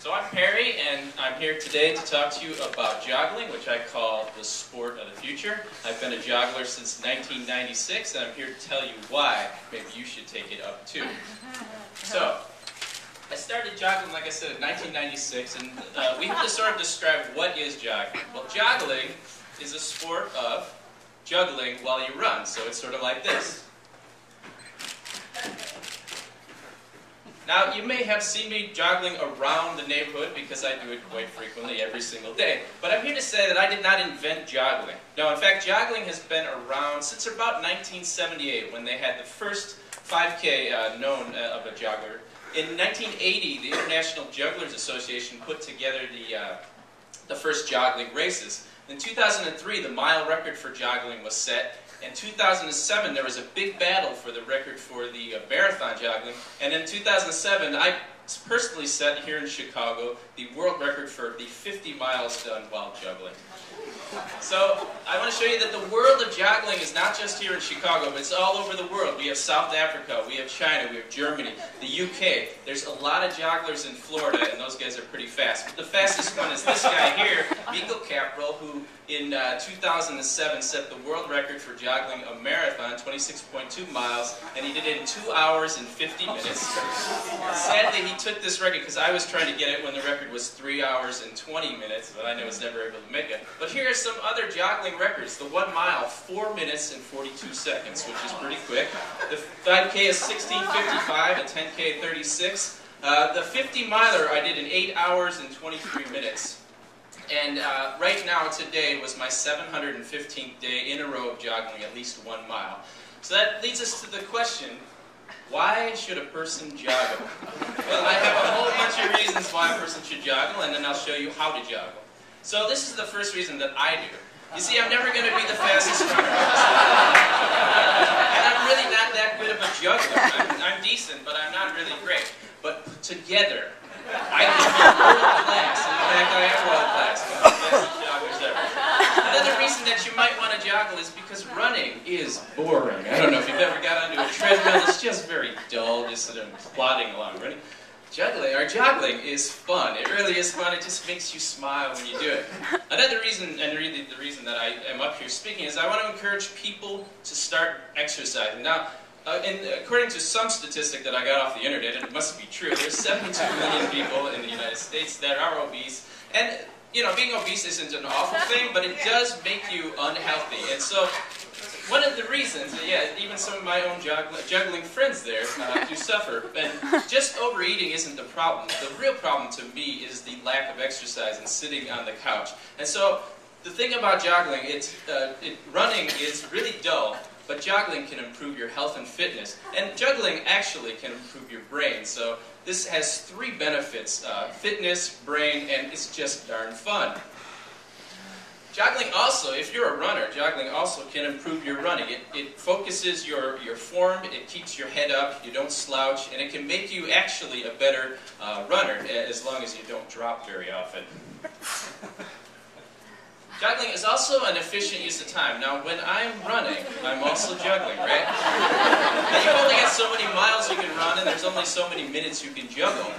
So I'm Perry, and I'm here today to talk to you about joggling, which I call the sport of the future. I've been a joggler since 1996, and I'm here to tell you why maybe you should take it up too. So, I started joggling, like I said, in 1996, and we have to sort of describe what is joggling. Well, joggling is a sport of juggling while you run, so it's sort of like this. Now, you may have seen me joggling around the neighborhood because I do it quite frequently every single day. But I'm here to say that I did not invent joggling. No, in fact, joggling has been around since about 1978 when they had the first 5K known of a joggler. In 1980, the International Jugglers Association put together the first joggling races. In 2003, the mile record for joggling was set. In 2007, there was a big battle for the record for the marathon joggling, and in 2007, I personally set here in Chicago the world record for the 50 miles done while juggling. So, I want to show you that the world of joggling is not just here in Chicago, but it's all over the world. We have South Africa, we have China, we have Germany, the UK. There's a lot of jogglers in Florida, and those guys are pretty fast. But the fastest one is this guy here, Miko Caprell, who in 2007 set the world record for joggling a marathon, 26.2 miles, and he did it in 2 hours and 50 minutes. Sadly, he took this record because I was trying to get it when the record was 3 hours and 20 minutes, but I was never able to make it. But here are some other joggling records. The 1 mile, 4 minutes and 42 seconds, which is pretty quick. The 5K is 16:55, and 10K 36. The 50 miler I did in 8 hours and 23 minutes. And right now, today, was my 715th day in a row of joggling at least 1 mile. So that leads us to the question, why should a person joggle? Well, I have a whole bunch of reasons why a person should joggle, and then I'll show you how to joggle. So this is the first reason that I do. You see, I'm never going to be the fastest runner. And I'm really not that good of a juggler. I'm decent, but I'm not really great. But together, I can be world class. In fact, I am world class. One of the best joggers ever. Another reason that you might want to joggle is because running is boring. I don't know if you've ever got onto a treadmill. It's just very dull, just sort of plodding along. Running. Joggling is fun. It really is fun. It just makes you smile when you do it. Another reason, and really the reason that I am up here speaking, is I want to encourage people to start exercising. Now, according to some statistic that I got off the internet, and it must be true, there's 72 million people in the United States that are obese. And, you know, being obese isn't an awful thing, but it does make you unhealthy. And so, one of the reasons, even some of my own juggling friends there do suffer. And just overeating isn't the problem. The real problem to me is the lack of exercise and sitting on the couch. And so, the thing about joggling, running is really dull, but joggling can improve your health and fitness. And juggling actually can improve your brain. So this has 3 benefits, fitness, brain, and it's just darn fun. Joggling also, if you're a runner, joggling also can improve your running. It focuses your form, it keeps your head up, you don't slouch, and it can make you actually a better runner as long as you don't drop very often. Joggling is also an efficient use of time. Now, when I'm running, I'm also juggling, right? Now, you've only got so many miles you can run, and there's only so many minutes you can juggle.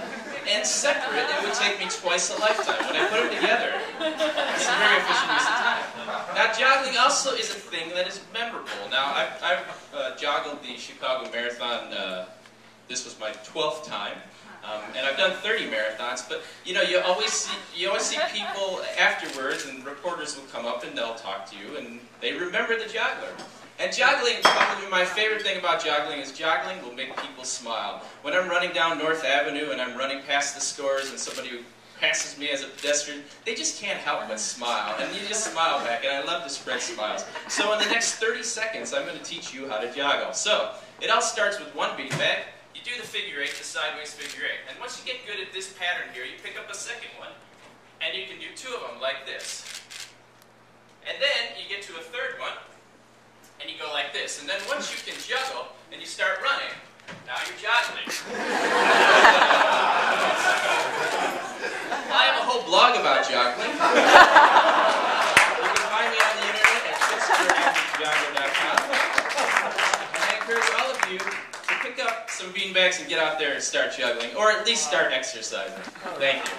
And separate, it would take me twice a lifetime. When I put them together, it's a very efficient use of time. Now, joggling also is a thing that is memorable. Now, I've joggled the Chicago Marathon. This was my 12th time. And I've done 30 marathons, but you know, you always see people afterwards, and reporters will come up and they'll talk to you, and they remember the joggler. And joggling, probably my favorite thing about joggling is joggling will make people smile. When I'm running down North Avenue and I'm running past the stores and somebody passes me as a pedestrian, they just can't help but smile, and you just smile back, and I love to spread smiles. So in the next 30 seconds, I'm going to teach you how to joggle. So, it all starts with 1 beanbag. You do the figure 8, the sideways figure 8. And once you get good at this pattern here, you pick up a second one, and you can do 2 of them like this. And then you get to a third one, and you go like this. And then once you can juggle, and you start running, now you're joggling. I have a whole blog about joggling. You can find me on the internet at fitzgeraldjogger.com. And I encourage all of you to pick up some beanbags and get out there and start juggling, or at least start exercising. Thank you.